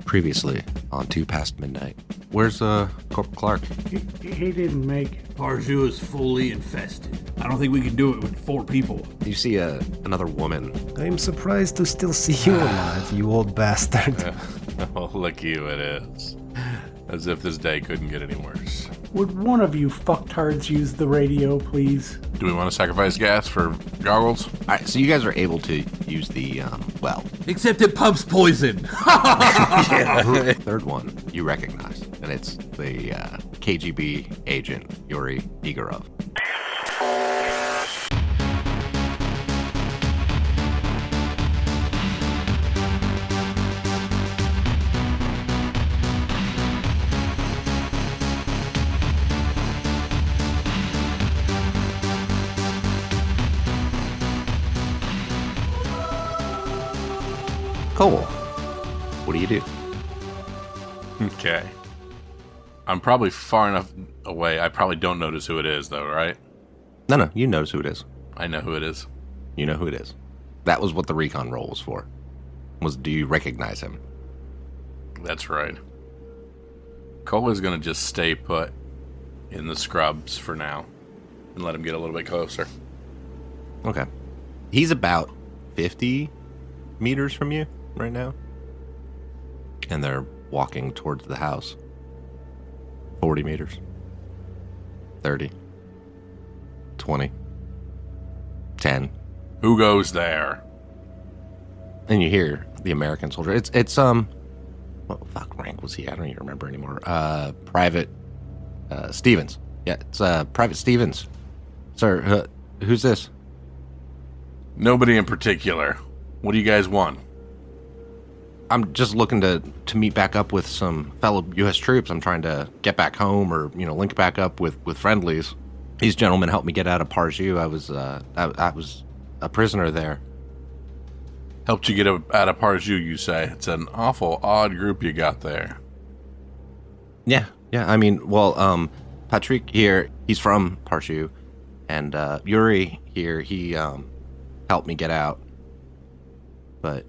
Previously on Two Past Midnight. Where's Corporal Clark? He didn't make it. Parju is fully infested. I don't think we can do it with 4 people. You see another woman. I'm surprised to still see you alive, you old bastard. Oh, look you it is. As if this day couldn't get any worse. Would one of you fucktards use the radio, please? Do we want to sacrifice gas for goggles? Alright, so you guys are able to use the, well... Except it pumps poison. Third one you recognize, and it's the KGB agent, Yuri Igorov. Cole, what do you do? Okay. I'm probably far enough away. I probably don't notice who it is, though, right? No, you notice who it is. I know who it is. You know who it is. That was what the recon roll was for. Do you recognize him? That's right. Cole is going to just stay put in the scrubs for now and let him get a little bit closer. Okay. He's about 50 meters from you right now. And they're walking towards the house. 40 meters. 30. 20. 10. Who goes there? And you hear the American soldier. It's what fuck rank was he? I don't even remember anymore. Private Stevens. Yeah, it's Private Stevens. Sir, who's this? Nobody in particular. What do you guys want? I'm just looking to meet back up with some fellow U.S. troops. I'm trying to get back home or, link back up with friendlies. These gentlemen helped me get out of Parju. I was a prisoner there. Helped you get out of Parju, you say? It's an awful odd group you got there. Yeah. I mean, Patrick here, he's from Parju. And Yuri here, he helped me get out. But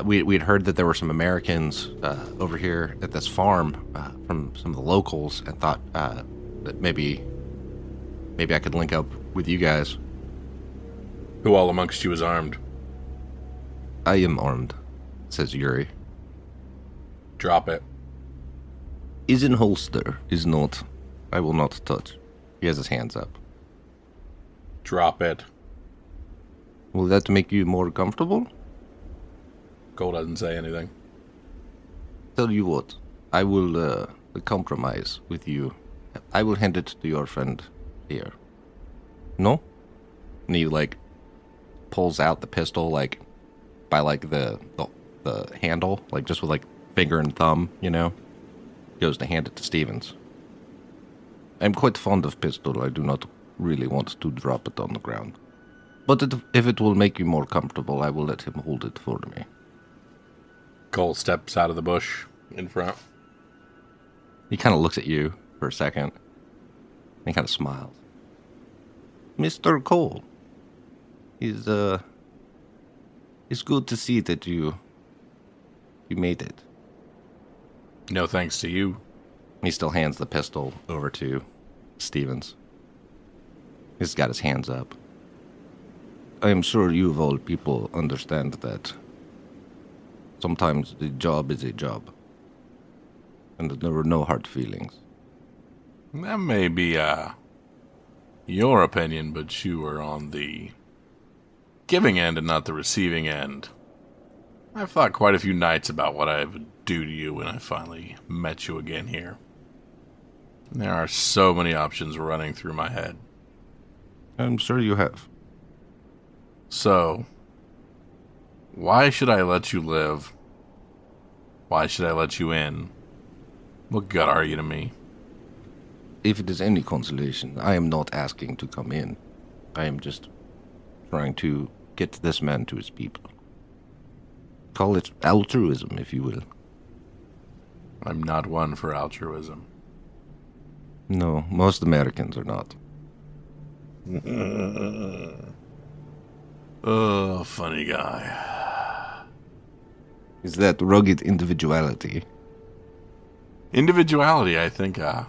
we'd heard that there were some Americans over here at this farm from some of the locals, and thought that maybe I could link up with you guys. Who all amongst you is armed? I am armed, says Yuri. Drop it. Is in holster, is not. I will not touch. He has his hands up. Drop it. Will that make you more comfortable? Cole doesn't say anything. Tell you what, I will compromise with you. I will hand it to your friend here. No? And he, pulls out the pistol, by, the handle, just with, finger and thumb, Goes to hand it to Stevens. I'm quite fond of pistol. I do not really want to drop it on the ground. But if it will make you more comfortable, I will let him hold it for me. Cole steps out of the bush in front. He kind of looks at you for a second. And he kind of smiles. Mr. Cole, it's good to see that you made it. No thanks to you. He still hands the pistol over to Stevens. He's got his hands up. I am sure you of all people understand that sometimes the job is a job. And there were no hard feelings. That may be your opinion, but you were on the giving end and not the receiving end. I've thought quite a few nights about what I would do to you when I finally met you again here. There are so many options running through my head. I'm sure you have. So, why should I let you live? Why should I let you in? What good are you to me? If it is any consolation, I am not asking to come in. I am just trying to get this man to his people. Call it altruism, if you will. I'm not one for altruism. No, most Americans are not. Oh, funny guy. Is that rugged individuality? Individuality, I think a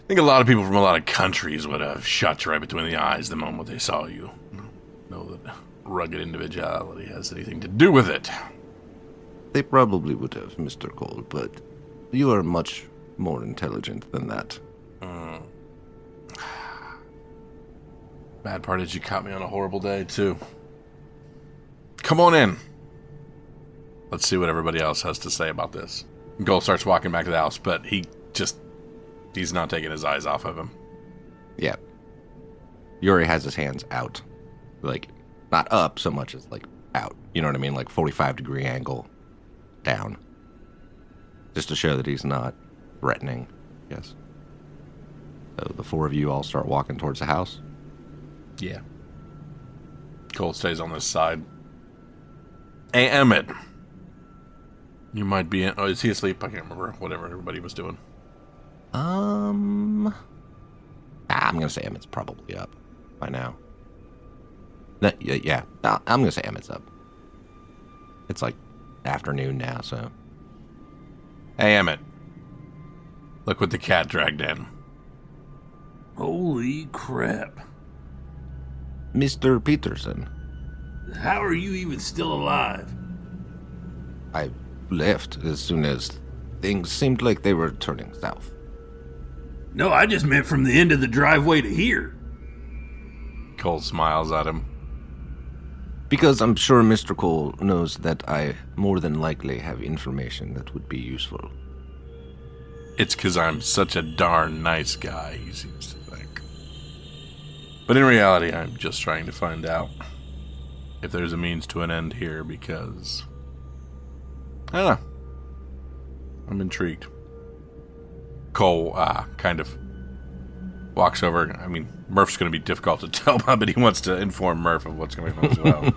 lot of people from a lot of countries would have shot you right between the eyes the moment they saw you. Know that rugged individuality has anything to do with it. They probably would have, Mr. Cole, but you are much more intelligent than that. Bad part is you caught me on a horrible day, too. Come on in. Let's see what everybody else has to say about this. Cole starts walking back to the house, but he's not taking his eyes off of him. Yeah. Yuri has his hands out. Like, not up so much as, like, out. You know what I mean? Like, 45-degree angle down. Just to show that he's not threatening, yes. So the four of you all start walking towards the house? Yeah. Cole stays on this side. Hey, Emmett. You might be in... Oh, is he asleep? I can't remember. Whatever everybody was doing. I'm gonna say Emmett's probably up by now. No, yeah. No, I'm gonna say Emmett's up. It's like afternoon now, so. Hey, Emmett. Look what the cat dragged in. Holy crap. Mr. Peterson, How are you even still alive? I left as soon as things seemed like they were turning south. No, I just meant from the end of the driveway to here. Cole smiles at him. Because I'm sure Mr. Cole knows that I more than likely have information that would be useful. It's because I'm such a darn nice guy, he seems to think. But in reality, I'm just trying to find out if there's a means to an end here, because I don't know. I'm intrigued. Cole kind of walks over. I mean, Murph's going to be difficult to tell, but he wants to inform Murph of what's going on as well.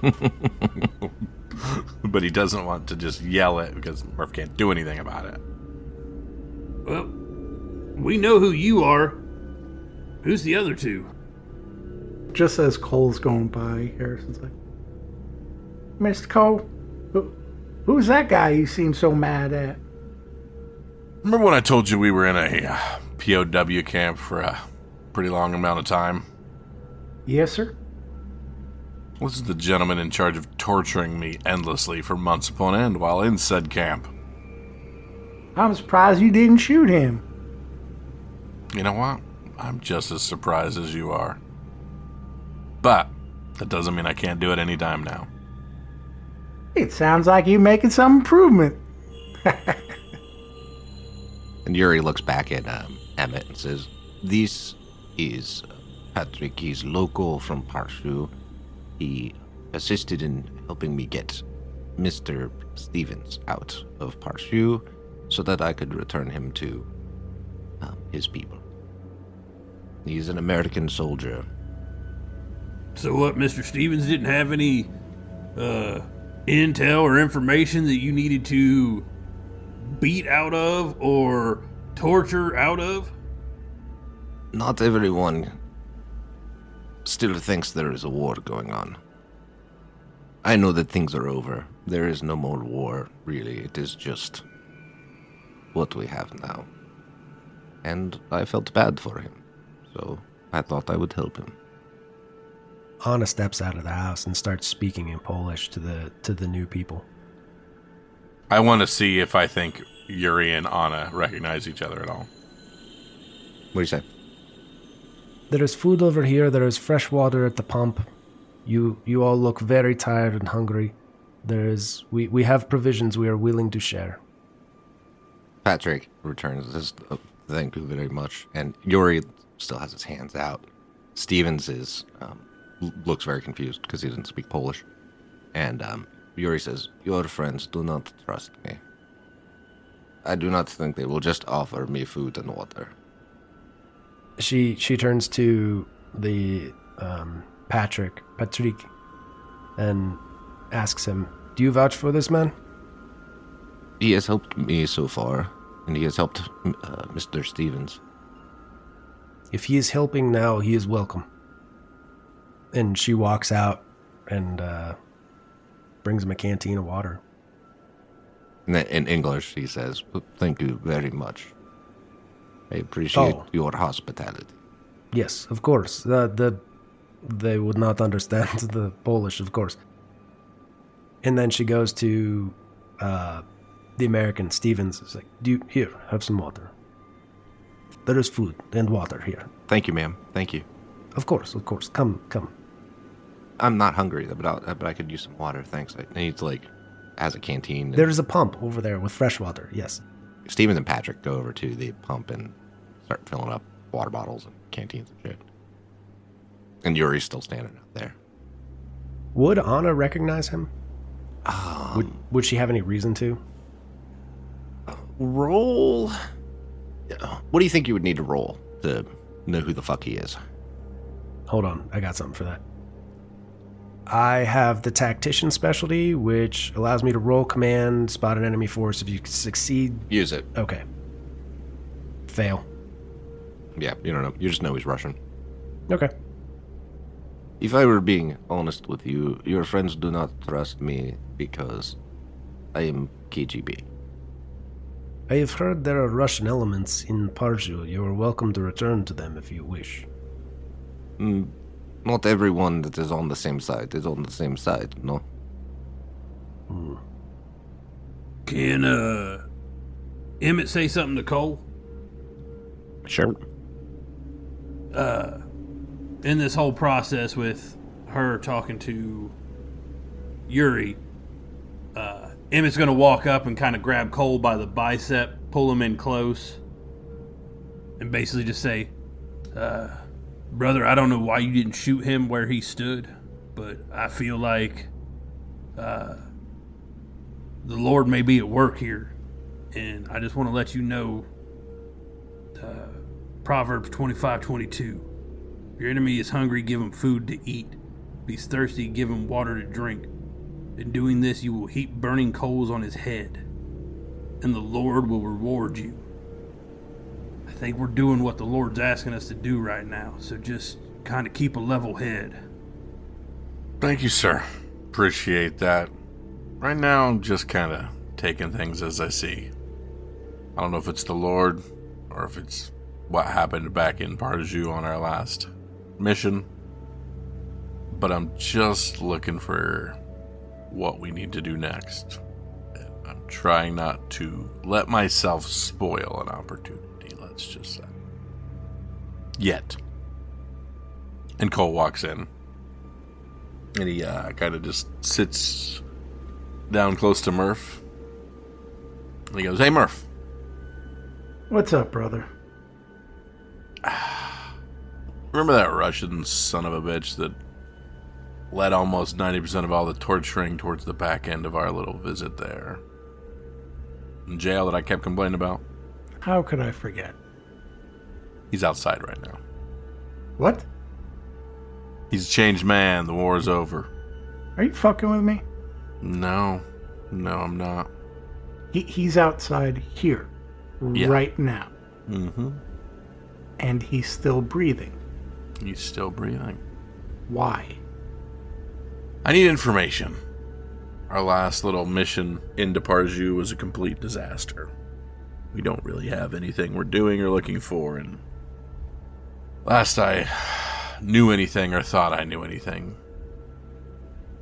But he doesn't want to just yell it because Murph can't do anything about it. Well, we know who you are. Who's the other two? Just as Cole's going by, Harrison's like, Mr. Cole, who's that guy you seem so mad at? Remember when I told you we were in a POW camp for a pretty long amount of time? Yes, sir. This is the gentleman in charge of torturing me endlessly for months upon end while in said camp. I'm surprised you didn't shoot him. You know what? I'm just as surprised as you are. But that doesn't mean I can't do it any time now. It sounds like you're making some improvement. And Yuri looks back at Emmett and says, "This is Patrick. He's local from Parshu. He assisted in helping me get Mr. Stevens out of Parshu so that I could return him to his people. He's an American soldier." So what, Mr. Stevens didn't have any intel or information that you needed to beat out of or torture out of? Not everyone still thinks there is a war going on. I know that things are over. There is no more war, really. It is just what we have now. And I felt bad for him, so I thought I would help him. Anna steps out of the house and starts speaking in Polish to the new people. I want to see if I think Yuri and Anna recognize each other at all. What do you say? There is food over here. There is fresh water at the pump. You all look very tired and hungry. We have provisions we are willing to share. Patrick returns, says, "Thank you very much." And Yuri still has his hands out. Stevens is looks very confused because he didn't speak Polish. And Yuri says, "Your friends do not trust me. I do not think they will just offer me food and water." She turns to the Patrick, and asks him, "Do you vouch for this man?" He has helped me so far, and he has helped Mr. Stevens. If he is helping now, he is welcome. And she walks out and brings him a canteen of water. In English, he says, "Thank you very much. I appreciate your hospitality." Yes, of course. They would not understand the Polish, of course. And then she goes to the American, Stevens. It's like, here, have some water. There is food and water here. Thank you, ma'am. Thank you. Of course. Come. I'm not hungry, but I could use some water. Thanks. And he's like, has a canteen. There's a pump over there with fresh water. Yes. Stevens and Patrick go over to the pump and start filling up water bottles and canteens and shit. And Yuri's still standing out there. Would Anna recognize him? Would she have any reason to? Roll. What do you think you would need to roll to know who the fuck he is? Hold on, I got something for that. I have the tactician specialty, which allows me to roll command, spot an enemy force. If you succeed... Use it. Okay. Fail. Yeah, you don't know. You just know he's Russian. Okay. If I were being honest with you, your friends do not trust me because I am KGB. I have heard there are Russian elements in Parju. You are welcome to return to them if you wish. Not everyone that is on the same side is on the same side, no? Can, Emmett say something to Cole? Sure. In this whole process with her talking to Yuri, Emmett's going to walk up and kind of grab Cole by the bicep, pull him in close, and basically just say, brother, I don't know why you didn't shoot him where he stood, but I feel like the Lord may be at work here, and I just want to let you know Proverbs 25:22. If your enemy is hungry, give him food to eat. If he's thirsty, give him water to drink. In doing this, you will heap burning coals on his head, and the Lord will reward you. I think we're doing what the Lord's asking us to do right now, so just kind of keep a level head. Thank you, sir. Appreciate that. Right now, I'm just kind of taking things as I see. I don't know if it's the Lord, or if it's what happened back in Parju on our last mission, but I'm just looking for what we need to do next. I'm trying not to let myself spoil an opportunity, let's just say. Yet. And Cole walks in, and he kind of just sits down close to Murph, and he goes, "Hey, Murph." What's up, brother? Remember that Russian son of a bitch that led almost 90% of all the torturing towards the back end of our little visit there in jail that I kept complaining about? How could I forget? He's outside right now. What? He's a changed man. The war is over. Are you fucking with me? No, I'm not. He's outside here, right now. Mm-hmm. And he's still breathing. He's still breathing. Why? I need information. Our last little mission into Parju was a complete disaster. We don't really have anything we're doing or looking for, and last I knew anything or thought I knew anything,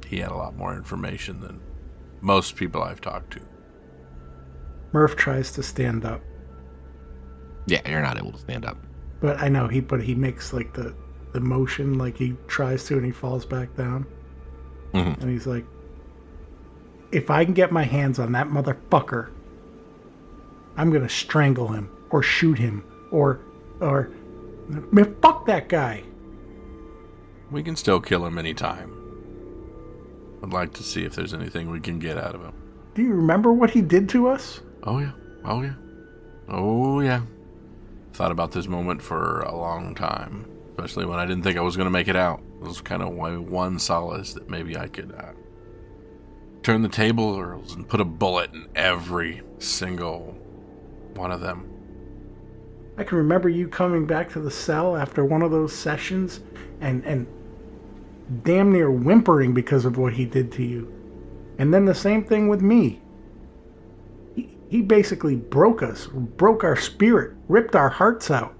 he had a lot more information than most people I've talked to. Murph tries to stand up. Yeah, you're not able to stand up. But I know he makes like the motion, like he tries to and he falls back down. Mm-hmm. And he's like, if I can get my hands on that motherfucker, I'm gonna strangle him or shoot him or man, fuck that guy. We can still kill him anytime. I'd like to see if there's anything we can get out of him. Do you remember what he did to us? Oh yeah. Thought about this moment for a long time, especially when I didn't think I was going to make it out. It was kind of my one solace that maybe I could turn the tables and put a bullet in every single one of them. I can remember you coming back to the cell after one of those sessions and damn near whimpering because of what he did to you. And then the same thing with me. He basically broke us, broke our spirit, ripped our hearts out.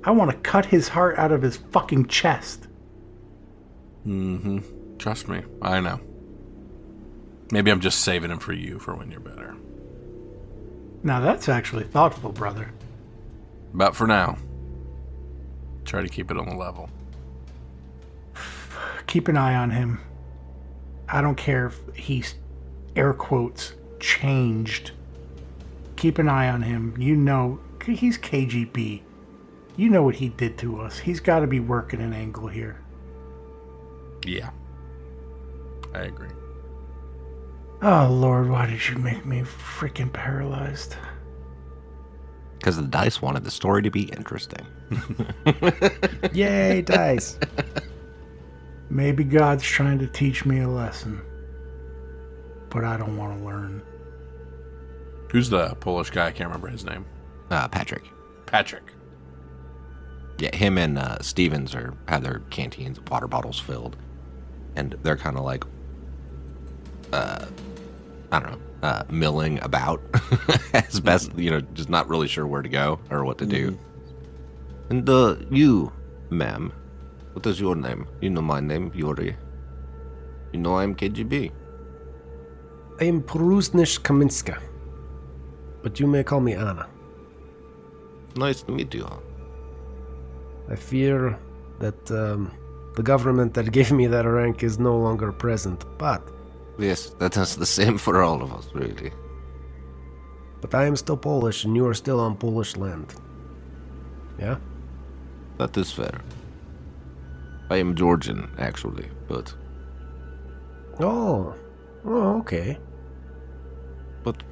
I want to cut his heart out of his fucking chest. Mm-hmm. Trust me, I know. Maybe I'm just saving him for you for when you're better. Now that's actually thoughtful, brother. But for now, try to keep it on the level. Keep an eye on him. I don't care if he's, air quotes, changed. Keep an eye on him. You know, he's KGB. You know what he did to us. He's got to be working an angle here. Yeah. I agree. Oh, Lord, why did you make me freaking paralyzed? Because the dice wanted the story to be interesting. Yay, dice. Maybe God's trying to teach me a lesson. But I don't want to learn. Who's the Polish guy? I can't remember his name. Patrick. Patrick. Yeah, him and Stevens have their canteens, water bottles filled. And they're kind of like, I don't know, milling about as best, just not really sure where to go or what to do. And you, ma'am, what is your name? You know my name, Yuri. You know I'm KGB. I am Prusnish Kaminska, but you may call me Anna. Nice to meet you. I fear that the government that gave me that rank is no longer present, but... Yes, that is the same for all of us, really. But I am still Polish, and you are still on Polish land. Yeah? That is fair. I am Georgian, actually, but... Oh, okay. But,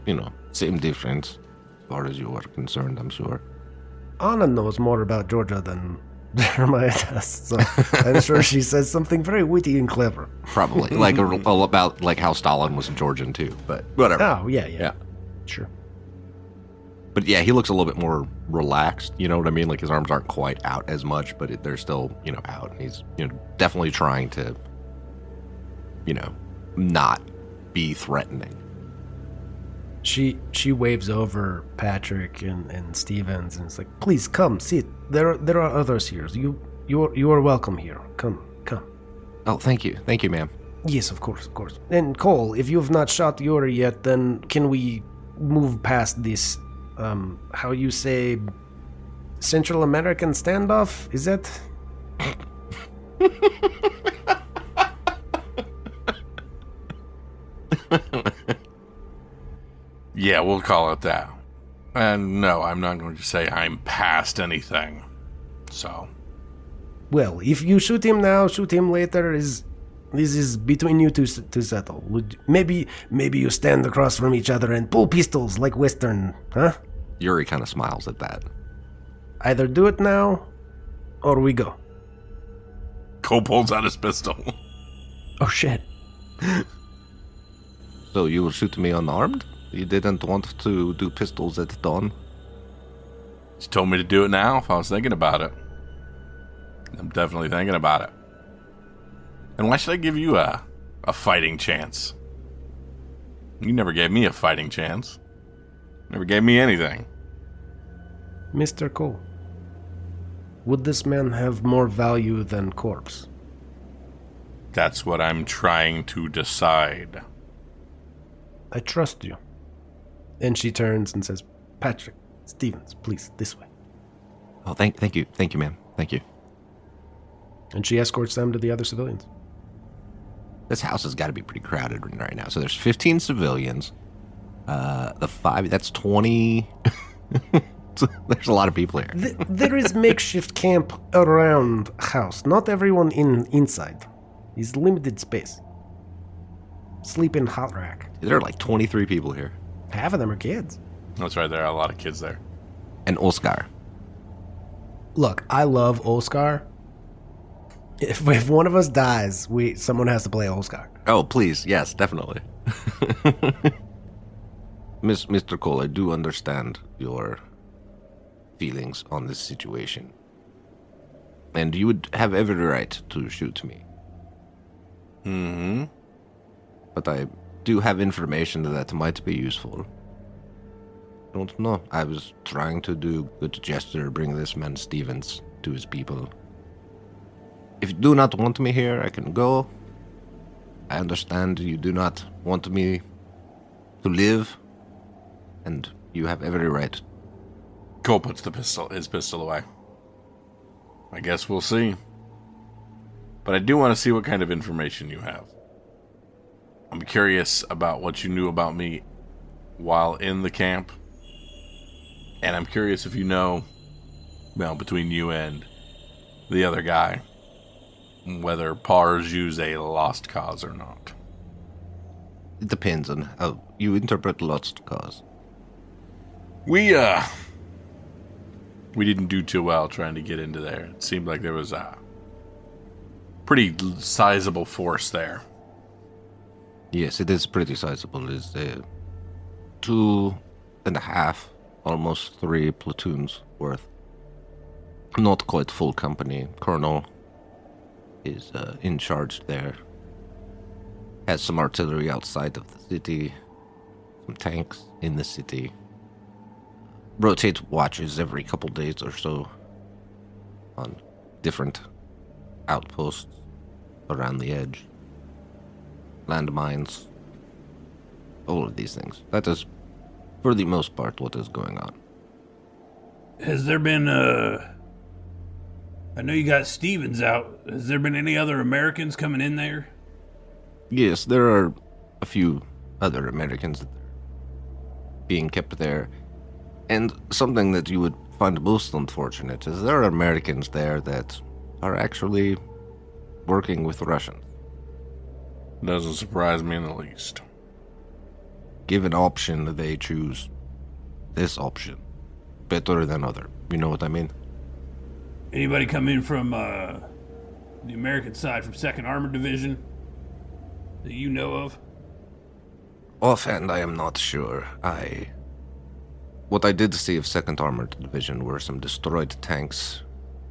same difference, as far as you are concerned, I'm sure. Anna knows more about Georgia than Jeremiah does, so I'm sure she says something very witty and clever. Probably, all about, how Stalin was Georgian, too, but whatever. Oh, yeah. Sure. But yeah, he looks a little bit more relaxed, you know what I mean? Like, his arms aren't quite out as much, but they're still, out. And he's, definitely trying to, not be threatening. She waves over Patrick and Stevens and is like, please come, sit. There are others here. You are welcome here. Come. Oh, thank you, ma'am. Yes, of course. And Cole, if you have not shot Yuri yet, then can we move past this, how you say, Central American standoff? Is that? Yeah, we'll call it that. And no, I'm not going to say I'm past anything. So. Well, if you shoot him now, shoot him later, this is between you two to settle. Maybe you stand across from each other and pull pistols like Western, huh? Yuri kind of smiles at that. Either do it now, or we go. Cole pulls out his pistol. Oh, shit. So you will shoot me unarmed? You didn't want to do pistols at dawn? She told me to do it now if I was thinking about it. I'm definitely thinking about it. And why should I give you a fighting chance? You never gave me a fighting chance. Never gave me anything. Mr. Cole, would this man have more value than corpse? That's what I'm trying to decide. I trust you. And she turns and says, Patrick, Stevens, please, this way. Oh, thank you, ma'am. Thank you. And she escorts them to the other civilians. This house has got to be pretty crowded right now. So there's 15 civilians. That's 20. There's a lot of people here. There is makeshift camp around house. Not everyone inside. It's limited space. Sleep in hot rack. There are like 23 people here. Half of them are kids. That's right, there are a lot of kids there. And Oscar. Look, I love Oscar. If one of us dies, someone has to play Oscar. Oh, please. Yes, definitely. Mr. Cole, I do understand your feelings on this situation. And you would have every right to shoot me. Mm-hmm. But I do have information that might be useful. don't know. I was trying to do good gesture, bring this man Stevens to his people. If you do not want me here, I can go. I understand you do not want me to live, and you have every right. Cole puts his pistol away. I guess we'll see. But I do want to see what kind of information you have. I'm curious about what you knew about me while in the camp. And I'm curious if you know, well, between you and the other guy, whether PARs use a lost cause or not. It depends on how you interpret lost cause. We didn't do too well trying to get into there. It seemed like there was a pretty sizable force there. Yes, it is pretty sizable. It's 2.5, almost 3 platoons worth. Not quite full company. Colonel is in charge there. Has some artillery outside of the city, some tanks in the city. Rotate watches every couple days or so on different outposts around the edge. Landmines. All of these things. That is, for the most part, what is going on. Has there been, I know you got Stevens out. Has there been any other Americans coming in there? Yes, there are a few other Americans that are being kept there. And something that you would find most unfortunate is there are Americans there that are actually working with Russians. Doesn't surprise me in the least. Given option, they choose this option. Better than other. You know what I mean? Anybody come in from the American side, from 2nd Armored Division, that you know of? Offhand, I am not sure. What I did see of 2nd Armored Division were some destroyed tanks,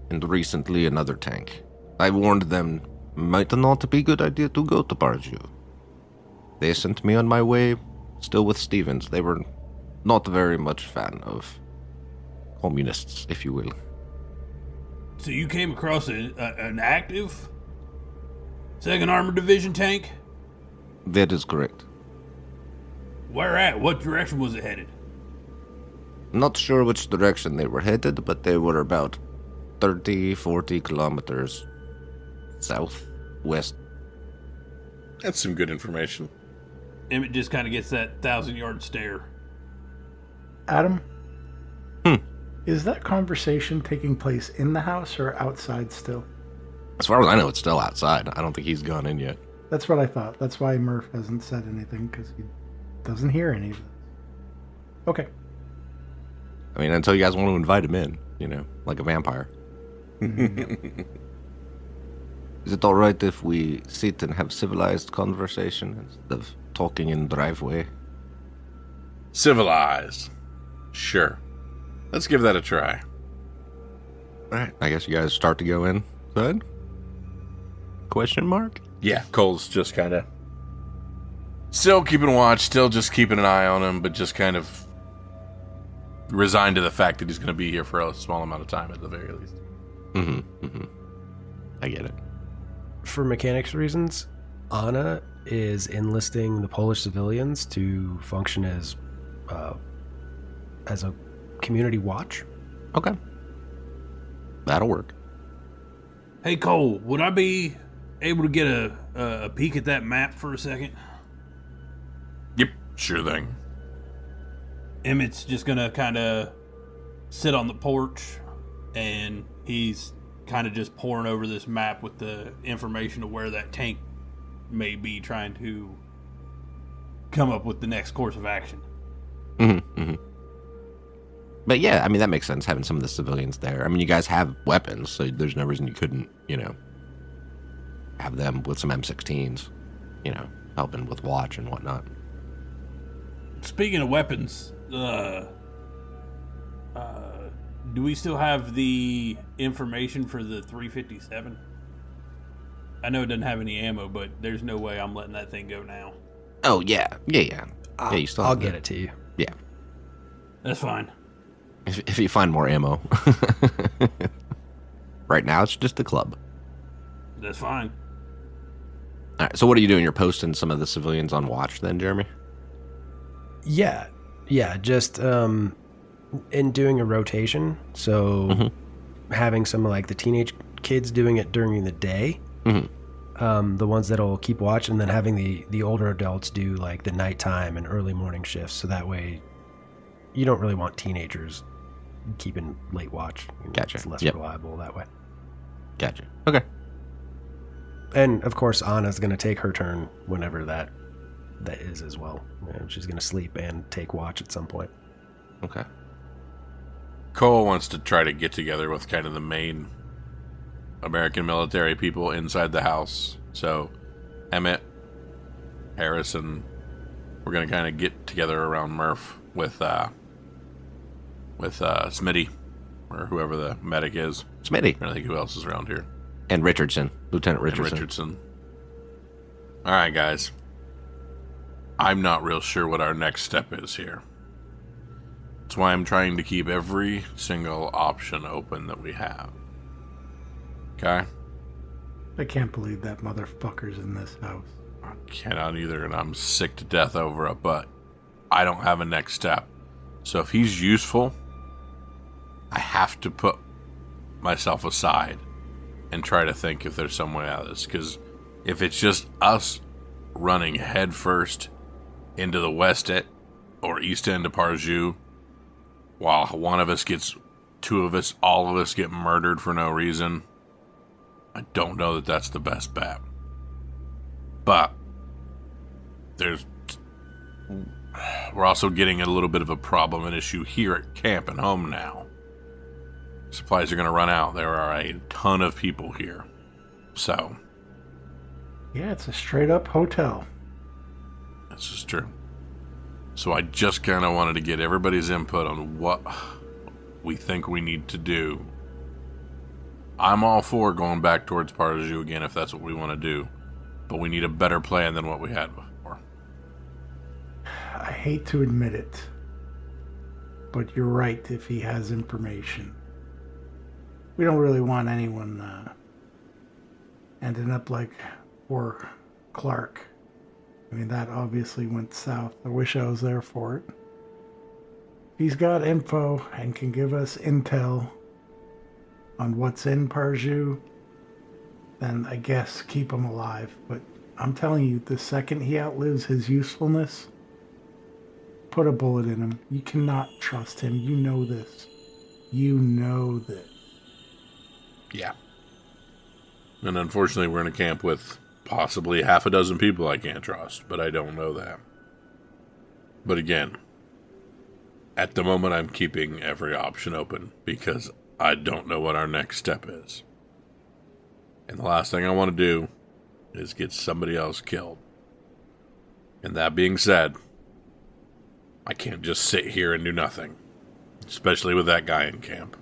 and recently another tank. I warned them might not be a good idea to go to Barju. They sent me on my way, still with Stevens. They were not very much fan of communists, if you will. So you came across an active 2nd Armored Division tank? That is correct. Where at? What direction was it headed? Not sure which direction they were headed, but they were about 30, 40 kilometers southwest. That's some good information. Emmett just kind of gets that 1,000-yard stare. Adam? Is that conversation taking place in the house or outside still? As far as I know, it's still outside. I don't think he's gone in yet. That's what I thought. That's why Murph hasn't said anything, because he doesn't hear any of this. Okay. I mean, until you guys want to invite him in, you know, like a vampire. Is it alright if we sit and have civilized conversation instead of talking in driveway? Civilized. Sure. Let's give that a try. Alright, I guess you guys start to go in. Good? Question mark? Yeah, Cole's just kind of still keeping watch, still just keeping an eye on him, but just kind of resigned to the fact that he's going to be here for a small amount of time at the very least. I get it. For mechanics reasons, Anna is enlisting the Polish civilians to function as a community watch. Okay. That'll work. Hey, Cole, would I be able to get a peek at that map for a second? Yep, sure thing. Emmett's just going to kind of sit on the porch, and he's kind of just poring over this map with the information of where that tank may be, trying to come up with the next course of action. But yeah, I mean, that makes sense, having some of the civilians there. I mean, you guys have weapons, so there's no reason you couldn't, you know, have them with some M16s, you know, helping with watch and whatnot. Speaking of weapons, do we still have the information for the 357? I know it doesn't have any ammo, but there's no way I'm letting that thing go now. Oh, yeah. Yeah, you still I'll have get that. it to you. Yeah. That's fine. If you find more ammo. Right now, it's just the club. That's fine. All right, so what are you doing? You're posting some of the civilians on watch then, Jeremy? Yeah, just in doing a rotation. So having some of like the teenage kids doing it during the day, the ones that'll keep watch, and then having the older adults do like the nighttime and early morning shifts. So that way, you don't really want teenagers keeping late watch. Gotcha. It's less reliable that way. Gotcha. Okay. And of course, Anna's going to take her turn whenever that is as well. She's going to sleep and take watch at some point. Okay. Cole wants to try to get together with kind of the main American military people inside the house. So, Emmett, Harrison, we're going to kind of get together around Murph with Smitty, or whoever the medic is. Smitty. I think who else is around here. And Richardson. Lieutenant And Richardson. All right, guys. I'm not real sure what our next step is here. That's why I'm trying to keep every single option open that we have. Okay? I can't believe that motherfucker's in this house. I cannot either, and I'm sick to death over it, but I don't have a next step. So if he's useful, I have to put myself aside and try to think if there's some way out of this. Because if it's just us running headfirst into the west end or east end of Parjou, while one of us gets, two of us, all of us get murdered for no reason, I don't know that that's the best bet. But we're also getting a little bit of a problem, an issue here at camp and home now. Supplies are going to run out. There are a ton of people here. So. Yeah, it's a straight up hotel. This is true. So I just kind of wanted to get everybody's input on what we think we need to do. I'm all for going back towards Parjou again if that's what we want to do. But we need a better plan than what we had before. I hate to admit it, but you're right if he has information. We don't really want anyone ending up like poor Clark. I mean, that obviously went south. I wish I was there for it. If he's got info and can give us intel on what's in Parjou, then I guess keep him alive. But I'm telling you, the second he outlives his usefulness, put a bullet in him. You cannot trust him. You know this. You know this. Yeah. And unfortunately, we're in a camp with possibly half a dozen people I can't trust, but I don't know that. But again, at the moment, I'm keeping every option open because I don't know what our next step is. And the last thing I want to do is get somebody else killed. And that being said, I can't just sit here and do nothing, especially with that guy in camp.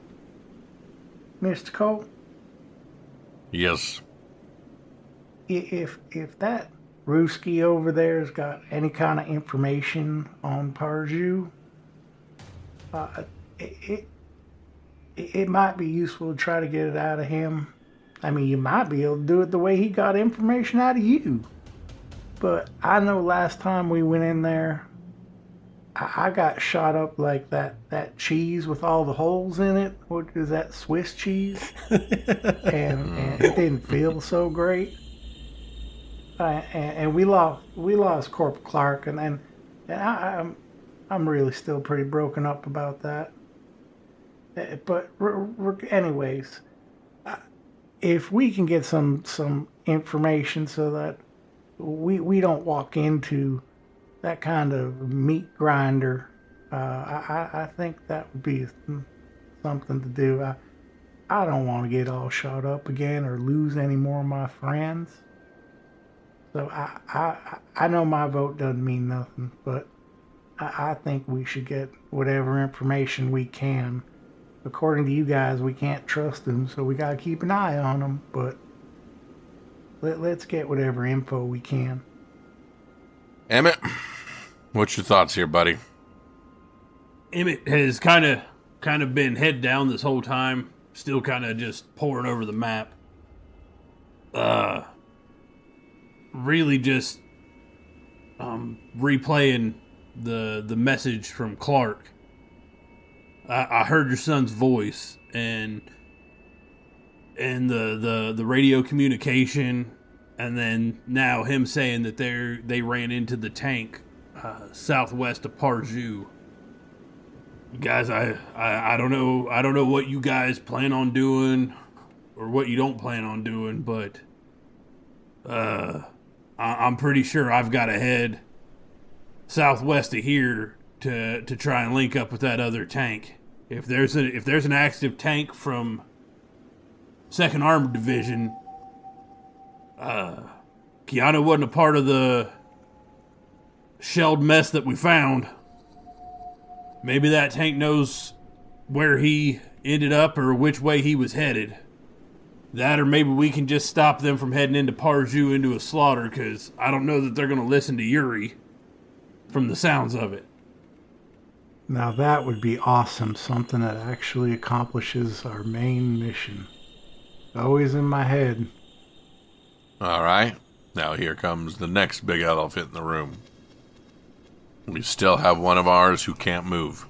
Mr. Cole? Yes. If that Ruski over there's got any kind of information on Parjou, it might be useful to try to get it out of him. I mean, you might be able to do it the way he got information out of you. But I know last time we went in there, I got shot up like that cheese with all the holes in it. What is that, Swiss cheese? and it didn't feel so great. And we lost Corporal Clark, and I'm really still pretty broken up about that. But anyways, if we can get some information so that we don't walk into that kind of meat grinder, I think that would be something to do. I don't want to get all shot up again or lose any more of my friends. So I know my vote doesn't mean nothing, but I think we should get whatever information we can. According to you guys, we can't trust them, so we gotta keep an eye on them. But let's get whatever info we can. Emmett, what's your thoughts here, buddy? Emmett has kind of been head down this whole time, still kind of just poring over the map. Really just replaying the message from Clark. I heard your son's voice and the radio communication, and then now him saying that they ran into the tank southwest of Parjou. Guys, I don't know what you guys plan on doing or what you don't plan on doing, but I'm pretty sure I've got to head southwest of here to try and link up with that other tank. If there's an active tank from 2nd Armored Division, Keanu wasn't a part of the shelled mess that we found. Maybe that tank knows where he ended up or which way he was headed. That, or maybe we can just stop them from heading into Parjou into a slaughter, because I don't know that they're going to listen to Yuri from the sounds of it. Now that would be awesome. Something that actually accomplishes our main mission. Always in my head. All right. Now here comes the next big elephant in the room. We still have one of ours who can't move.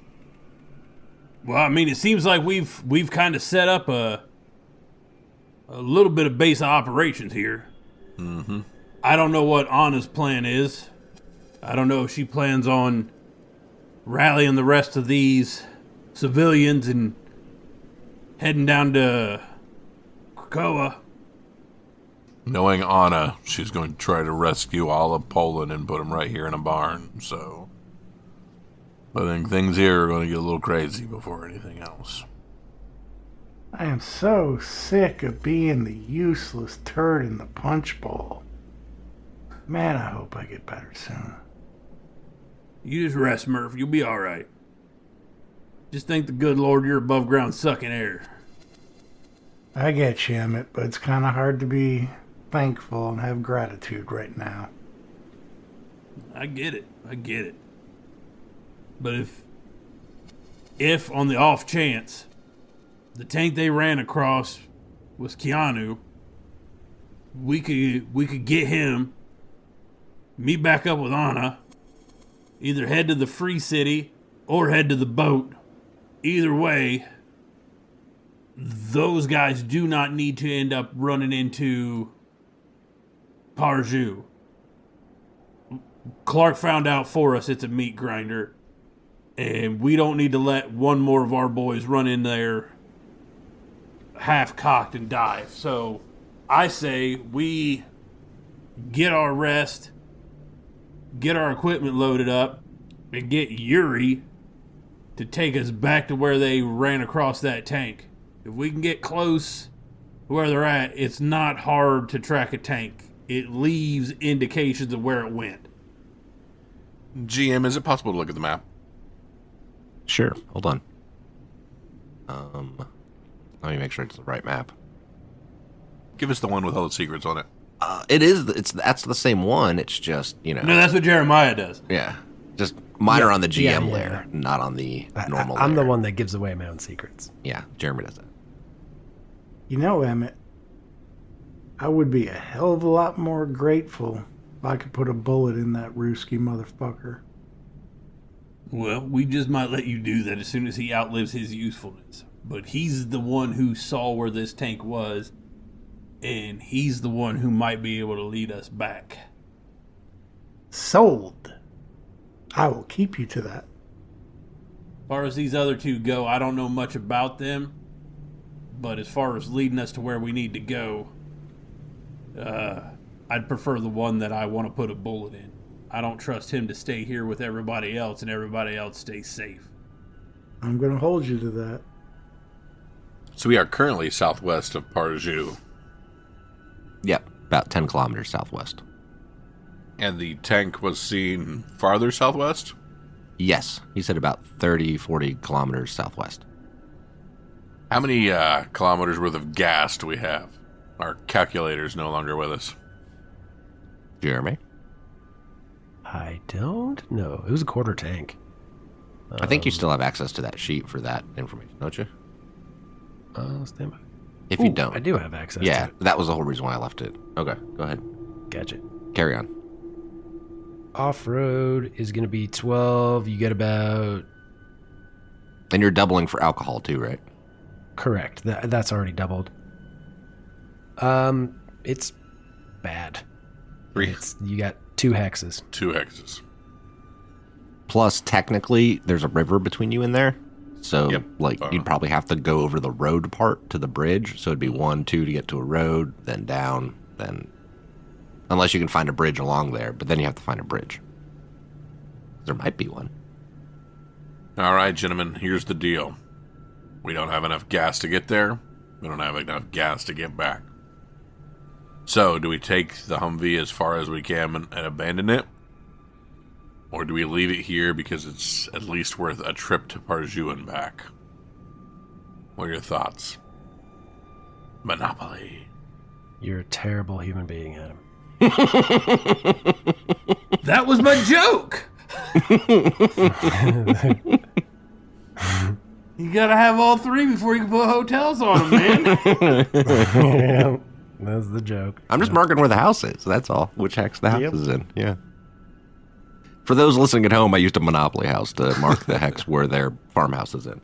Well, I mean, it seems like we've kind of set up a little bit of base of operations here. Mm-hmm. I don't know what Anna's plan is. I don't know if she plans on rallying the rest of these civilians and heading down to Krakoa. Knowing Anna, she's going to try to rescue all of Poland and put them right here in a barn, so I think things here are going to get a little crazy before anything else. I am so sick of being the useless turd in the punch bowl. Man, I hope I get better soon. You just rest, Murph. You'll be all right. Just thank the good Lord you're above ground sucking air. I get you, Emmett, but it's kind of hard to be thankful and have gratitude right now. I get it. But if on the off chance the tank they ran across was Keanu, we could get him, meet back up with Anna, either head to the Free City or head to the boat. Either way, those guys do not need to end up running into Parjou. Clark found out for us it's a meat grinder, and we don't need to let one more of our boys run in there half-cocked and dive. So I say we get our rest, get our equipment loaded up, and get Yuri to take us back to where they ran across that tank. If we can get close to where they're at, it's not hard to track a tank. It leaves indications of where it went. GM, is it possible to look at the map? Sure. Hold on. Let me make sure it's the right map. Give us the one with all the secrets on it. It is. That's the same one. It's just, No, that's what Jeremiah does. Yeah. Just mine are on the GM yeah. layer, not on the normal I'm layer. the one that gives away my own secrets. Yeah, Jeremy does that. You know, Emmett, I would be a hell of a lot more grateful if I could put a bullet in that Ruski motherfucker. Well, we just might let you do that as soon as he outlives his usefulness. But he's the one who saw where this tank was, and he's the one who might be able to lead us back. Sold. I will keep you to that. As far as these other two go, I don't know much about them, but as far as leading us to where we need to go, I'd prefer the one that I want to put a bullet in. I don't trust him to stay here with everybody else and everybody else stay safe. I'm going to hold you to that. So we are currently southwest of Parjou, Yep, about 10 kilometers southwest. and the tank was seen farther southwest? Yes, he said about 30, 40 kilometers southwest. How many kilometers worth of gas do we have? Our calculator's no longer with us. Jeremy? I don't know. It was a quarter tank. I think you still have access to that sheet for that information, don't you? Stand by. If you don't. I do have access Yeah, to it. that was the whole reason why I left it. Okay, go ahead. Gotcha. Carry on. Off-road is going to be 12. You get about... And you're doubling for alcohol too, right? Correct. That's already doubled. It's bad. 3. You got 2 hexes. 2 hexes. Plus, technically, there's a river between you and there. So, Yep. you'd probably have to go over the road part to the bridge. So it'd be 1, 2 to get to a road, then down, then... Unless you can find a bridge along there, but then you have to find a bridge. There might be one. All right, gentlemen, here's the deal. We don't have enough gas to get there. We don't have enough gas to get back. So, do we take the Humvee as far as we can and abandon it? Or do we leave it here because it's at least worth a trip to Parjou and back? What are your thoughts? Monopoly. You're a terrible human being, Adam. That was my joke. You gotta have all 3 before you can put hotels on them, man. Yeah, that's the joke. I'm just marking where the house is. That's all. Which hex the house Yep. is in. Yeah. For those listening at home, I used a Monopoly house to mark the hex where their farmhouse is in.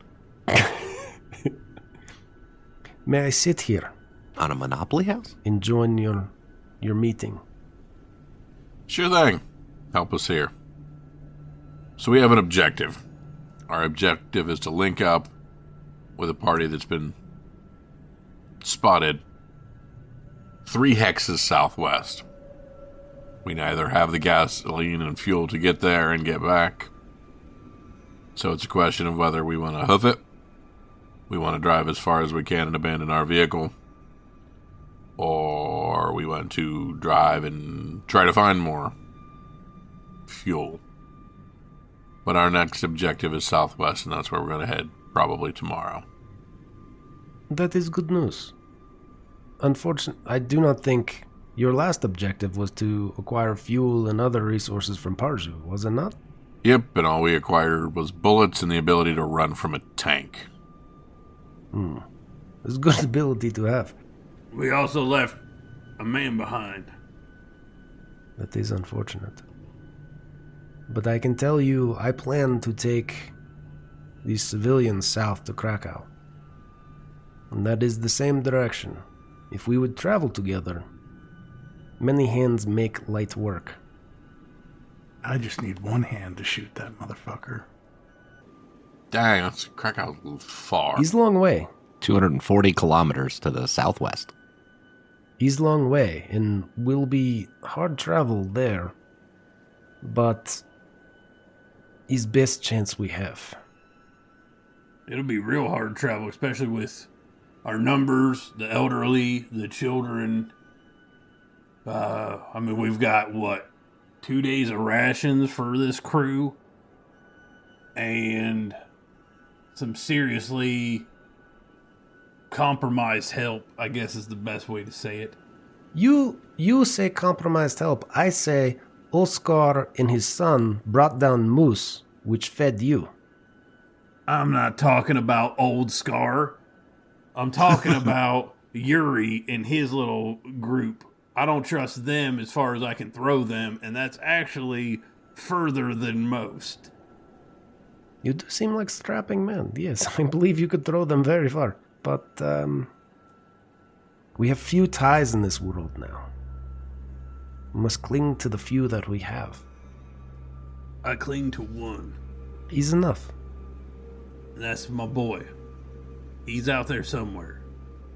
May I sit here On a Monopoly house? and join your meeting? Sure thing. Help us here. So we have an objective. Our objective is to link up with a party that's been spotted 3 hexes southwest. We neither have the gasoline and fuel to get there and get back. So it's a question of whether we want to hoof it, we want to drive as far as we can and abandon our vehicle, or we want to drive and try to find more fuel. But our next objective is southwest, and that's where we're going to head probably tomorrow. That is good news. Unfortunately, I do not think your last objective was to acquire fuel and other resources from Parjou, was it not? Yep, and all we acquired was bullets and the ability to run from a tank. It's a good ability to have. We also left a man behind. That is unfortunate. But I can tell you, I plan to take these civilians south to Krakow. And that is the same direction. If we would travel together, many hands make light work. I just need one hand to shoot that motherfucker. Dang, that's Krakow far. He's a long way. 240 kilometers to the southwest. He's a long way, and will be hard travel there. But he's best chance we have. It'll be real hard travel, especially with our numbers, the elderly, the children. We've got, 2 days of rations for this crew? And some seriously compromised help, I guess is the best way to say it. You say compromised help. I say Oscar and his son brought down moose, which fed you. I'm not talking about old Scar. I'm talking about Yuri and his little group. I don't trust them as far as I can throw them, and that's actually further than most. You do seem like a strapping man. Yes, I believe you could throw them very far. But, we have few ties in this world now. We must cling to the few that we have. I cling to one. He's enough. And that's my boy. He's out there somewhere.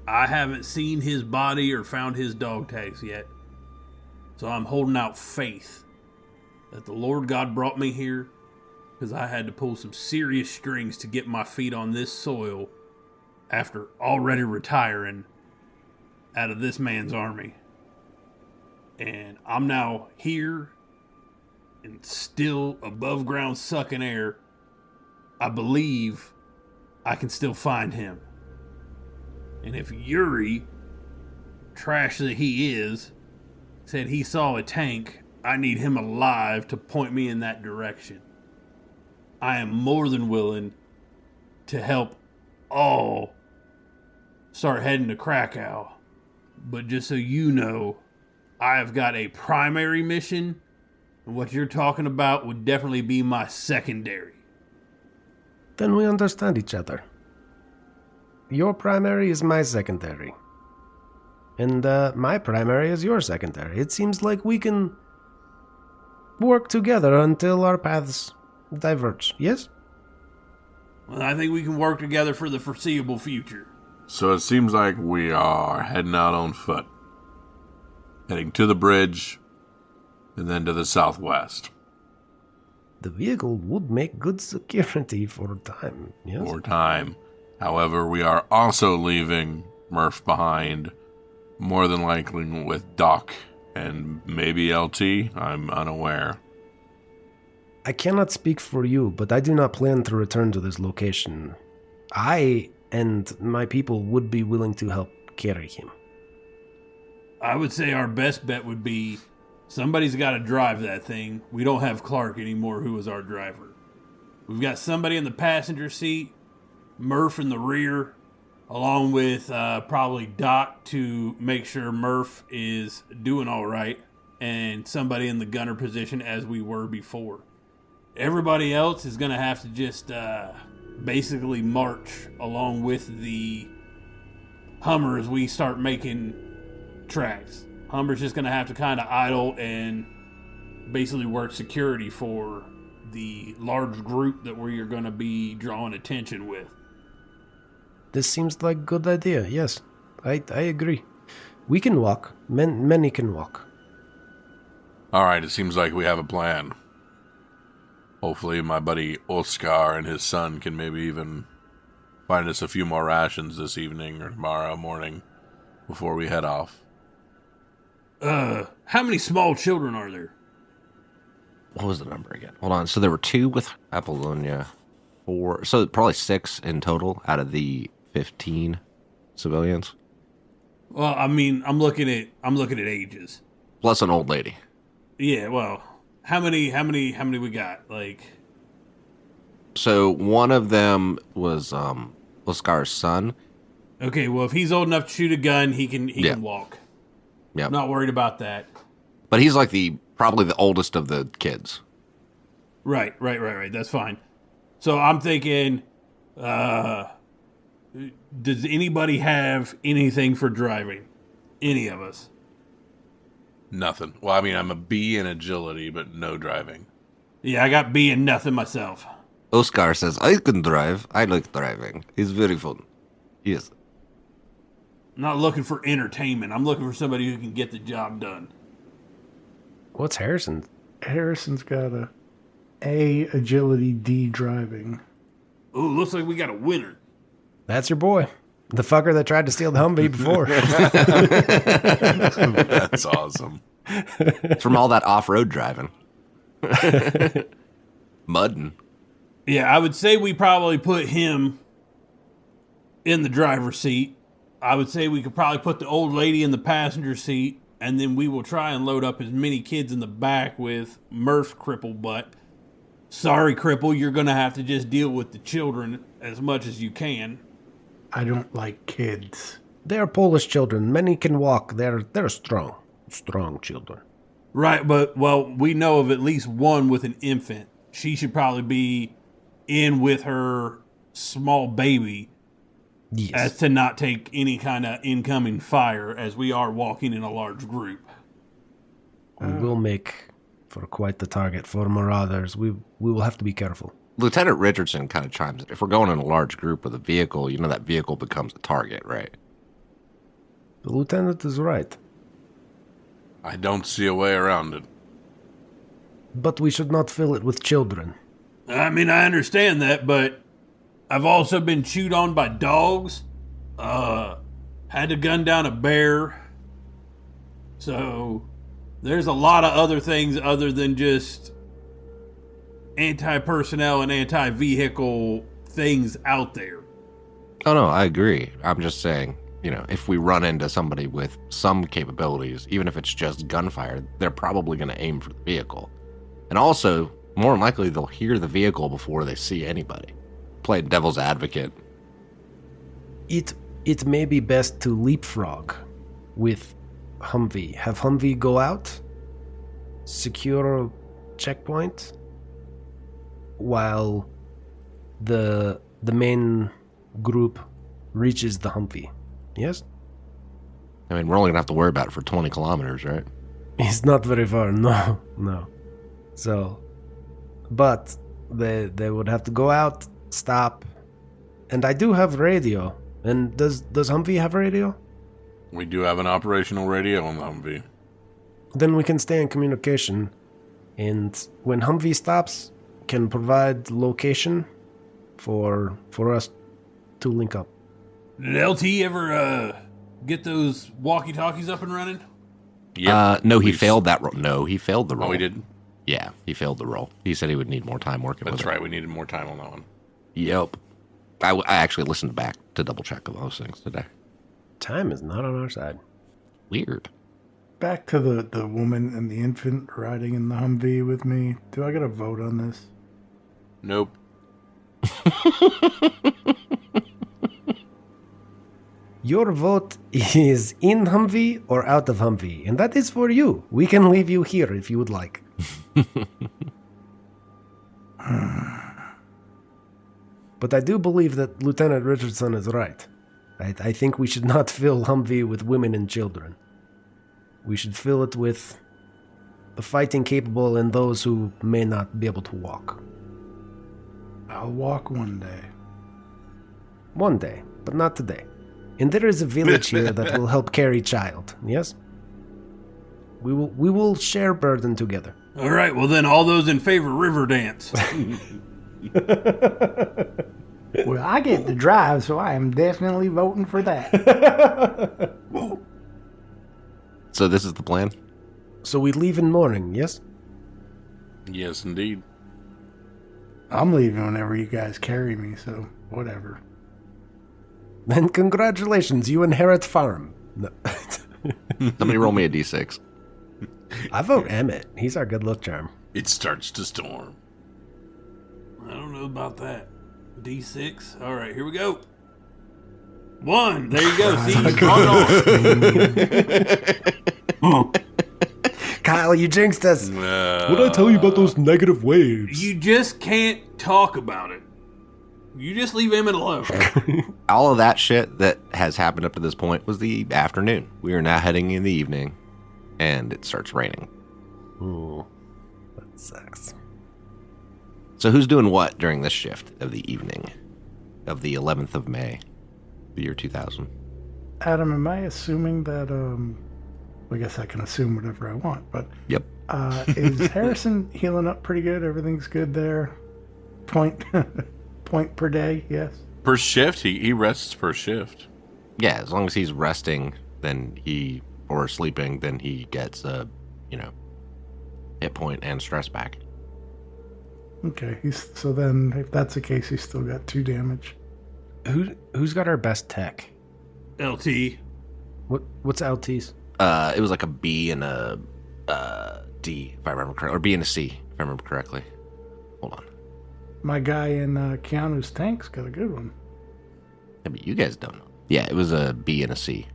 I haven't seen his body or found his dog tags yet. So I'm holding out faith that the Lord God brought me here because I had to pull some serious strings to get my feet on this soil after already retiring out of this man's army. And I'm now here and still above ground sucking air. I believe I can still find him. And if Yuri, trash that he is, said he saw a tank, I need him alive to point me in that direction. I am more than willing to help all start heading to Krakow. But just so you know, I have got a primary mission, and what you're talking about would definitely be my secondary. Then we understand each other. Your primary is my secondary. And my primary is your secondary. It seems like we can work together until our paths diverge, yes? Well, I think we can work together for the foreseeable future. So it seems like we are heading out on foot. Heading to the bridge, and then to the southwest. The vehicle would make good security for a time, yes? For time. However, we are also leaving Murph behind, more than likely with Doc and maybe LT. I'm unaware. I cannot speak for you, but I do not plan to return to this location. I and my people would be willing to help carry him. I would say our best bet would be somebody's got to drive that thing. We don't have Clark anymore, who was our driver. We've got somebody in the passenger seat, Murph in the rear, along with probably Doc to make sure Murph is doing all right, and somebody in the gunner position as we were before. Everybody else is going to have to just basically march along with the Hummer as we start making tracks. Hummer's just going to have to kind of idle and basically work security for the large group that we are going to be drawing attention with. This seems like a good idea, yes. I agree. We can walk. Many can walk. Alright, it seems like we have a plan. Hopefully my buddy Oscar and his son can maybe even find us a few more rations this evening or tomorrow morning before we head off. How many small children are there? What was the number again? Hold on. So there were 2 with Apollonia, 4. So probably 6 in total out of the 15 civilians. Well, I mean, I'm looking at ages. Plus an old lady. Yeah, well, how many we got? Like, so one of them was Oscar's son. okay, well, if he's old enough to shoot a gun, he can walk. Yeah. I'm not worried about that. But he's like probably the oldest of the kids. Right. That's fine. So I'm thinking, does anybody have anything for driving? Any of us? Nothing. Well, I mean, I'm a B in agility, but no driving. Yeah, I got B and nothing myself. Oscar says, I can drive. I like driving. It's very fun. Yes. I'm not looking for entertainment. I'm looking for somebody who can get the job done. What's Harrison? Harrison's got A agility, D driving. Ooh, looks like we got a winner. That's your boy. The fucker that tried to steal the Humvee before. That's awesome. It's from all that off-road driving. Mudding. Yeah, I would say we probably put him in the driver's seat. I would say we could probably put the old lady in the passenger seat, and then we will try and load up as many kids in the back with Murph's cripple butt. Sorry, cripple, you're going to have to just deal with the children as much as you can. I don't like kids. They're Polish children. Many can walk. They're strong. Strong children. Right, but, well, we know of at least one with an infant. She should probably be in with her small baby. Yes. As to not take any kind of incoming fire as we are walking in a large group. We will make for quite the target for marauders. We will have to be careful. Lieutenant Richardson kind of chimes in. If we're going in a large group with a vehicle, you know that vehicle becomes a target, right? The lieutenant is right. I don't see a way around it. But we should not fill it with children. I mean, I understand that, but I've also been chewed on by dogs. Had to gun down a bear. So there's a lot of other things other than just anti-personnel and anti-vehicle things out there. Oh, no, I agree. I'm just saying, if we run into somebody with some capabilities, even if it's just gunfire, they're probably going to aim for the vehicle. And also, More than likely, they'll hear the vehicle before they see anybody. Playing devil's advocate. It may be best to leapfrog with Humvee. Have Humvee go out, secure a checkpoint, while the main group reaches the Humvee. Yes? I mean, we're only going to have to worry about it for 20 kilometers, right? It's not very far, no. So, but they would have to go out, stop, and I do have radio. And does Humvee have radio? We do have an operational radio on the Humvee. Then we can stay in communication, and when Humvee stops, can provide location for us to link up. Did LT ever get those walkie-talkies up and running? Yep. No, he failed that role. No, he failed the role. Oh, he did? Yeah, he failed the role. He said he would need more time working with it. That's right, we needed more time on that one. Yep. I actually listened back to double check those things today. Time is not on our side. Weird. Back to the woman and the infant riding in the Humvee with me. Do I get a vote on this? Nope. Your vote is in Humvee or out of Humvee, and that is for you. We can leave you here if you would like. But I do believe that Lieutenant Richardson is right. I think we should not fill Humvee with women and children. We should fill it with the fighting capable and those who may not be able to walk. I'll walk one day. One day, but not today. And there is a village here that will help carry child, yes? We will share burden together. All right, well then, all those in favor, river dance. Well, I get to drive, so I am definitely voting for that. So this is the plan? So we leave in morning, yes? Yes, indeed. I'm leaving whenever you guys carry me, so whatever. Then congratulations, you inherit farm. No. Somebody roll me a d6. I vote Emmett. He's our good luck charm. It starts to storm. I don't know about that. D6. All right, here we go. 1. There you go. See, on. Kyle, you jinxed us. What What'd I tell you about those negative waves? You just can't talk about it. You just leave Emmett alone. All of that shit that has happened up to this point was the afternoon. We are now heading in the evening, and it starts raining. Ooh, that sucks. So who's doing what during this shift of the evening of the 11th of May, the year 2000? Adam, am I assuming that, I guess I can assume whatever I want, but Yep. is Harrison healing up pretty good? Everything's good there? Point per day, yes? Per shift? He rests per shift. Yeah, as long as he's resting, then or sleeping, then he gets hit point and stress back. Okay, so then if that's the case, he's still got 2 damage. Who's got our best tech? LT. What's LT's? It was like a B and a D, if I remember correctly, or B and a C, if I remember correctly. Hold on. My guy in Keanu's tank's got a good one. Yeah, but you guys don't know. Yeah, it was a B and a C.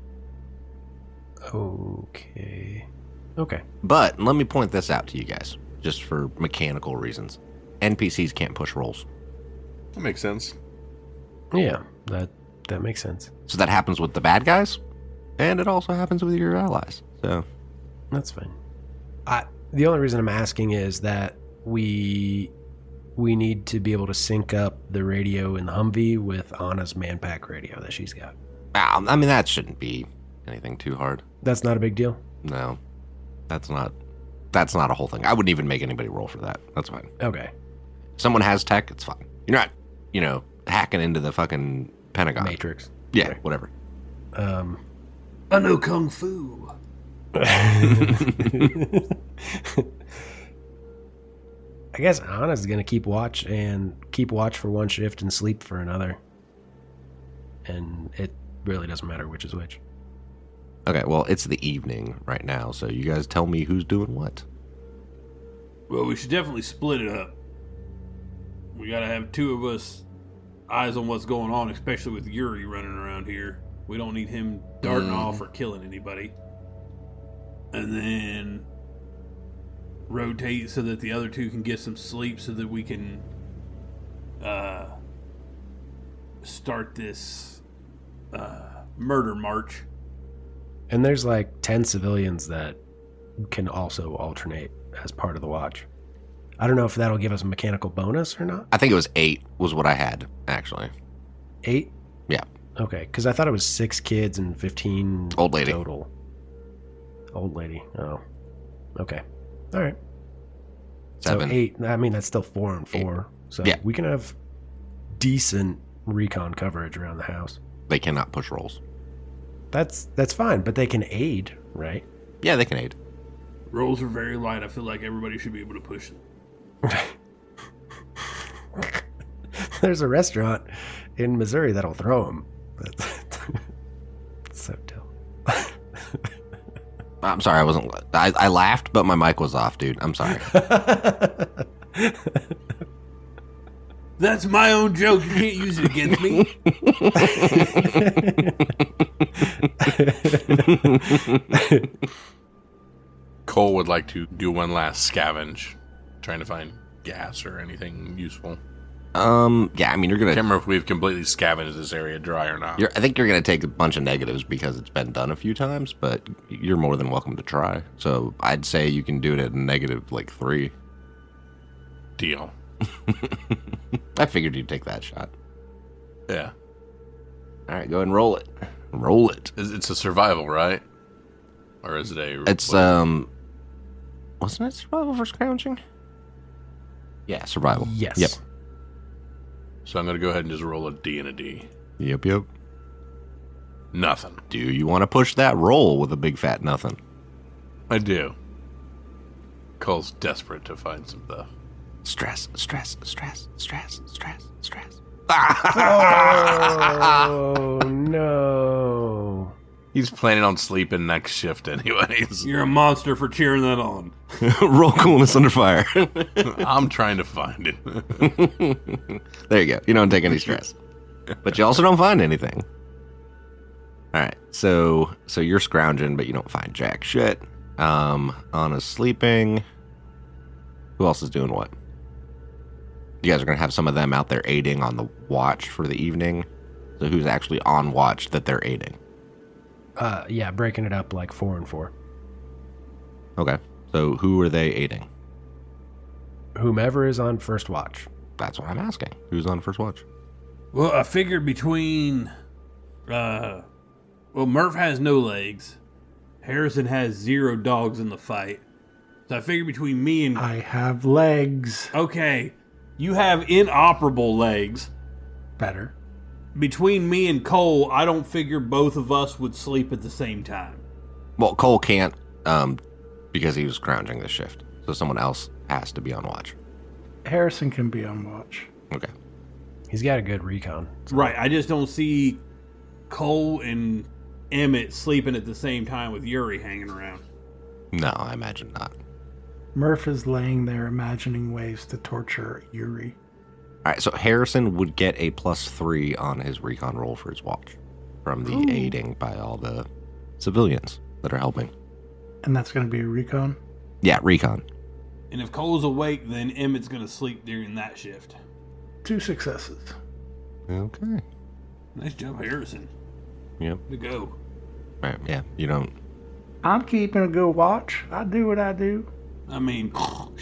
Okay. But let me point this out to you guys, just for mechanical reasons. NPCs can't push rolls. That makes sense. Yeah, that makes sense. So that happens with the bad guys, and it also happens with your allies. So That's fine. The only reason I'm asking is that we need to be able to sync up the radio in the Humvee with Anna's manpack radio that she's got. I mean, that shouldn't be anything too hard. That's not a big deal? No, that's not a whole thing. I wouldn't even make anybody roll for that. That's fine. Okay. Someone has tech, it's fine. You're not, hacking into the fucking Pentagon. Matrix. Yeah, Okay. whatever. I know Kung Fu. I guess Anna's gonna keep watch for one shift and sleep for another. And it really doesn't matter which is which. Okay, well, it's the evening right now, so you guys tell me who's doing what. Well, we should definitely split it up. We gotta have two of us eyes on what's going on, especially with Yuri running around here. We don't need him darting off or killing anybody. And then rotate so that the other two can get some sleep so that we can start this murder march. And there's like 10 civilians that can also alternate as part of the watch. I don't know if that'll give us a mechanical bonus or not. I think it was 8 was what I had, actually. 8? Yeah. Okay, because I thought it was 6 kids and 15 Old lady. total. Old lady. Oh. Okay. All right. 7. So 8. I mean, that's still 4 and 4. So Yeah. we can have decent recon coverage around the house. They cannot push rolls. That's fine, but they can aid, right? Yeah, they can aid. Rolls are very light. I feel like everybody should be able to push them. There's a restaurant in Missouri that'll throw them. That's so dumb. I'm sorry, I wasn't. I laughed, but my mic was off, dude. I'm sorry. That's my own joke. You can't use it against me. Cole would like to do one last scavenge, trying to find gas or anything useful. Yeah, I mean, you're I can't gonna. remember if we've completely scavenged this area dry or not. I think you're gonna take a bunch of negatives because it's been done a few times, but you're more than welcome to try. So I'd say you can do it at negative like 3. Deal. I figured you'd take that shot. Yeah. All right, go ahead and roll it. Roll it. It's a survival, right? Or is it a... It's wasn't it survival for scrounging? Yeah, survival. Yes. Yep. So I'm going to go ahead and just roll a D and a D. Yep. Nothing. Do you want to push that roll with a big fat nothing? I do. Cole's desperate to find some stuff. Stress. Oh, no. He's planning on sleeping next shift anyways. You're a monster for cheering that on. Roll coolness under fire. I'm trying to find it. There you go. You don't take any stress. But you also don't find anything. Alright, so you're scrounging, but you don't find jack shit. Anna's sleeping. Who else is doing what? You guys are going to have some of them out there aiding on the watch for the evening. So who's actually on watch that they're aiding? Yeah, breaking it up like 4 and 4. Okay. So who are they aiding? Whomever is on first watch. That's what I'm asking. Who's on first watch? Well, I figured between... well, Murph has no legs. Harrison has 0 dogs in the fight. So I figured between me and... I have legs. Okay, you have inoperable legs. Better. Between me and Cole, I don't figure both of us would sleep at the same time. Well, Cole can't because he was scrounging this shift. So someone else has to be on watch. Harrison can be on watch. Okay. He's got a good recon. So. Right, I just don't see Cole and Emmett sleeping at the same time with Yuri hanging around. No, I imagine not. Murph is laying there imagining ways to torture Yuri. All right, so Harrison would get a +3 on his recon roll for his watch from the aiding by all the civilians that are helping. And that's going to be a recon? Yeah, recon. And if Cole's awake, then Emmett's going to sleep during that shift. 2 successes. Okay. Nice job, Harrison. Yep. To go. All right, yeah, you don't... I'm keeping a good watch. I do what I do. I mean... All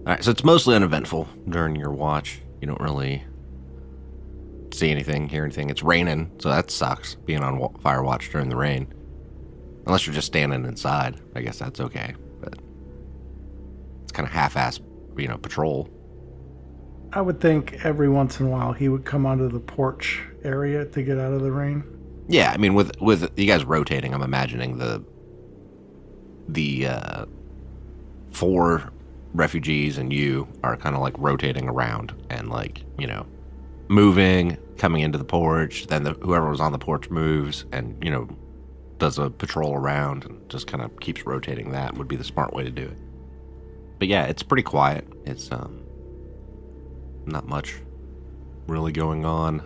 right, so it's mostly uneventful during your watch. You don't really see anything, hear anything. It's raining, so that sucks, being on fire watch during the rain. Unless you're just standing inside. I guess that's okay, but it's kind of half-assed, patrol. I would think every once in a while he would come onto the porch area to get out of the rain. Yeah, I mean, with you guys rotating, I'm imagining the 4 refugees and you are kind of like rotating around and moving, coming into the porch. Then whoever was on the porch moves, and does a patrol around and just kind of keeps rotating. That would be the smart way to do it. But yeah, it's pretty quiet. It's not much really going on.